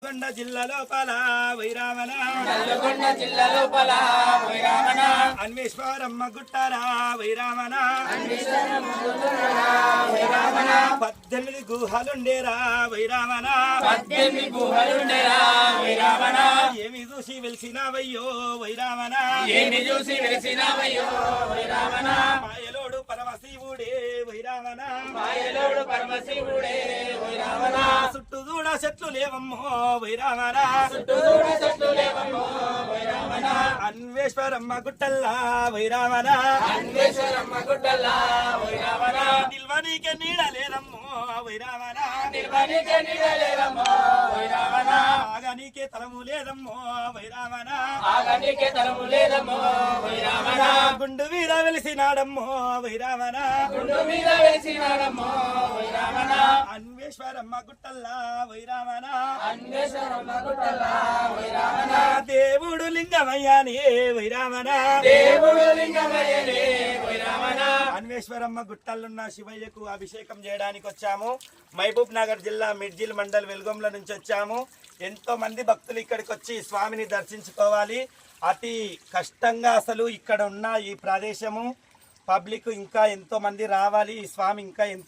నల్లగొండ జిల్లా లోపల వైరామణ అన్వేశ్వరమ్మ గుట్టారా వైరామణ 18 గుహలుండేరా వైరామణ ఏమి చూసి వెలిసినావయ్యో వైరామణ మాయలోడు పరమశివుడే వైరామణ చుట్టూ చూడ చెట్లు లేవమ్మో వైరామణ అన్వేశ్వరమ్మ గుట్టల్లా వైరామణ నిల్వనీకే నీడ లేదమ్మో వైరామణ ఆగనీకే తలము లేదమ్మో వైరామణ గుండు మీద వెలిసినాడమ్మో వైరామణ అన్వేశ్వరమ్మ గుట్టల్లా వైరామణ దేవుడు లింగమయ్యాని వైరామణ అన్వేశ్వరమ్మ గుట్టలున్న శివయ్యకు అభిషేకం చేయడానికి వచ్చాము. మహబూబ్ నగర్ జిల్లా మిడ్జిల్ మండల్ వెల్గొంల నుంచి వచ్చాము. ఎంతో మంది భక్తులు ఇక్కడికి వచ్చి స్వామిని దర్శించుకోవాలి. అతి కష్టంగా అసలు ఇక్కడ ఉన్న ఈ ప్రదేశము పబ్లిక్ ఇంకా ఎంతో మంది రావాలి. ఈ స్వామి ఇంకా ఎంతో